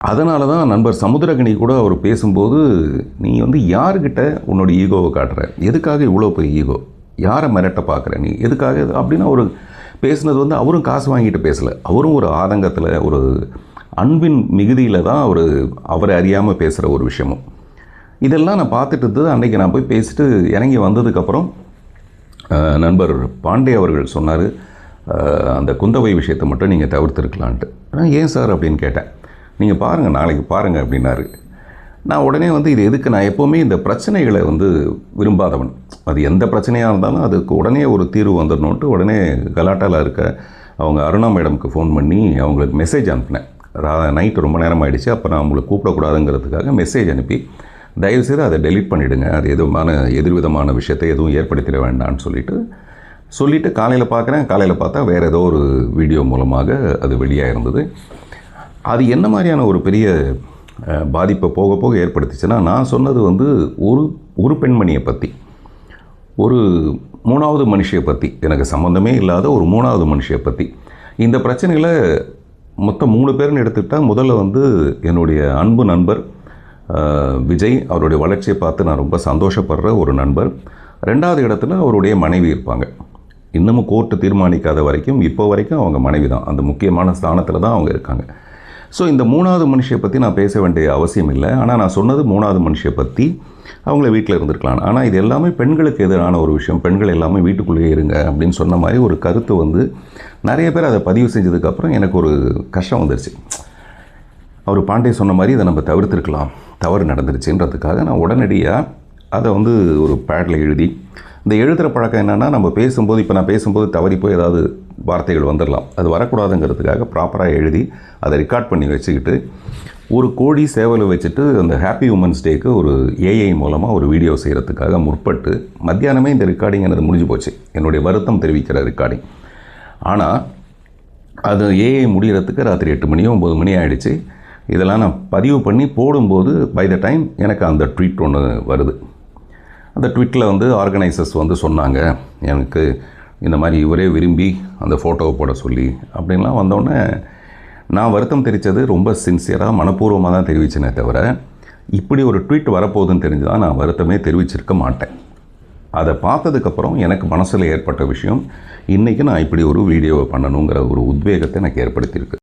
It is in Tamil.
அதனால தான் நண்பர் சமுத்திரகனி கூட அவர் பேசும்போது, "நீ வந்து யார்கிட்ட உன்னோட ஈகோவை காட்டுற? எதுக்காக இவ்வளோ பெரிய ஈகோ? யாரை மிரட்ட பார்க்குற நீ? எதுக்காக இது?" அப்படின்னு அவர் பேசுனது வந்து அவரும் காசு வாங்கிட்டு பேசலை. அவரும் ஒரு ஆதங்கத்தில், ஒரு அன்பின் மிகுதியில் தான் அவரை அறியாமல் பேசுகிற ஒரு விஷயமும். இதெல்லாம் நான் பார்த்துட்டு இருந்தது. அன்றைக்கி நான் போய் பேசிட்டு இறங்கி வந்ததுக்கப்புறம் நண்பர் பாண்டே அவர்கள் சொன்னார், "அந்த குந்தவை விஷயத்தை மட்டும் நீங்கள் தவிர்த்துருக்கலான்ட்டு." "ஏன் சார்?" அப்படின்னு கேட்டேன். "நீங்கள் பாருங்கள், நாளைக்கு பாருங்கள்" அப்படின்னாரு. நான் உடனே வந்து இது எதுக்கு, நான் எப்போவுமே இந்த பிரச்சனைகளை வந்து விரும்பாதவன். அது எந்த பிரச்சனையாக இருந்தாலும் அதுக்கு உடனே ஒரு தீர்வு வந்துடணுன்ட்டு உடனே கலாட்டாவில் இருக்க அவங்க அருணா மேடம்க்கு ஃபோன் பண்ணி அவங்களுக்கு மெசேஜ் அனுப்பினேன். நைட்டு ரொம்ப நேரம் ஆகிடுச்சு, அப்போ நான் அவங்களுக்கு கூப்பிடக்கூடாதுங்கிறதுக்காக மெசேஜ் அனுப்பி, "தயவுசெய்து அதை டெலீட் பண்ணிவிடுங்க, அது எதிர்விதமான விஷயத்தை எதுவும் ஏற்படுத்திட வேண்டாம்னு சொல்லிவிட்டு காலையில் பார்க்குறேன். காலையில் பார்த்தா வேறு ஏதோ ஒரு வீடியோ மூலமாக அது வெளியாக இருந்தது. அது என்ன மாதிரியான ஒரு பெரிய பாதிப்பை போக போக ஏற்படுத்திச்சுன்னா, நான் சொன்னது வந்து ஒரு பெண்மணியை பற்றி, ஒரு 3வது மனுஷியை பற்றி, எனக்கு சம்மந்தமே இல்லாத ஒரு 3வது மனுஷியை பற்றி. இந்த பிரச்சனையில் மொத்தம் 3 பேர்னு எடுத்துக்கிட்டால், முதல்ல வந்து என்னுடைய அன்பு நண்பர் விஜய், அவருடைய வளர்ச்சியை பார்த்து நான் ரொம்ப சந்தோஷப்படுற ஒரு நண்பர். 2வது இடத்துல அவருடைய மனைவி இருப்பாங்க. இன்னமும் கோர்ட்டு தீர்மானிக்காத வரைக்கும், இப்போ வரைக்கும் அவங்க மனைவி தான், அந்த முக்கியமான ஸ்தானத்தில் தான் அவங்க இருக்காங்க. ஸோ இந்த 3வது மனுஷியை பற்றி நான் பேச வேண்டிய அவசியம் இல்லை. ஆனால் நான் சொன்னது 3வது மனுஷியை பற்றி, அவங்கள வீட்டில் இருந்திருக்கலாம். ஆனால் இது எல்லாமே பெண்களுக்கு எதிரான ஒரு விஷயம், பெண்கள் எல்லாமே வீட்டுக்குள்ளேயே இருங்க அப்படின்னு சொன்ன மாதிரி ஒரு கருத்து வந்து நிறைய பேர் அதை பதிவு செஞ்சதுக்கப்புறம் எனக்கு ஒரு கஷ்டம் வந்துருச்சு. அவர் பாண்டே சொன்ன மாதிரி இதை நம்ம தவிர்த்திருக்கலாம், தவறு நடந்துருச்சுன்றதுக்காக நான் உடனடியாக அதை வந்து ஒரு பேடில் எழுதி, இந்த எழுதுகிற பழக்கம் என்னென்னா, நம்ம பேசும்போது, இப்போ நான் பேசும்போது தவறி போய் ஏதாவது வார்த்தைகள் வந்துடலாம், அது வரக்கூடாதுங்கிறதுக்காக ப்ராப்பராக எழுதி அதை ரெக்கார்ட் பண்ணி வச்சுக்கிட்டு, ஒரு கோழி சேவலை வச்சுட்டு அந்த ஹாப்பி உமன்ஸ் டேக்கு ஒரு ஏஐ மூலமாக ஒரு வீடியோ செய்கிறதுக்காக முற்பட்டு, மத்தியானமே இந்த ரெக்கார்டிங் எனது முடிஞ்சு போச்சு, என்னுடைய வருத்தம் தெரிவிக்கிற ரெக்கார்டிங். ஆனால் அது ஏஐ முடிகிறதுக்கு ராத்திரி 8 மணியோ 9 மணி ஆகிடுச்சு. இதெல்லாம் நான் பதிவு பண்ணி போடும்போது பை த டைம் எனக்கு அந்த ட்வீட் ஒன்று வருது. அந்த ட்வீட்டில் வந்து ஆர்கனைசர்ஸ் வந்து சொன்னாங்க, எனக்கு இந்த மாதிரி இவரே விரும்பி அந்த ஃபோட்டோவை போட சொல்லி அப்படின்லாம் வந்தோடனே நான் வருத்தம் தெரிவித்தது ரொம்ப சின்சியராக, மனப்பூர்வமாக தான் தெரிவித்தேனே தவிர, இப்படி ஒரு ட்வீட் வரப்போகுதுன்னு தெரிஞ்சு தான் நான் வருத்தமே தெரிவிச்சிருக்க மாட்டேன். அதை பார்த்ததுக்கப்புறம் எனக்கு மனசில் ஏற்பட்ட விஷயம், இன்றைக்கி நான் இப்படி ஒரு வீடியோவை பண்ணணுங்கிற ஒரு உத்வேகத்தை எனக்கு ஏற்படுத்தியிருக்கு.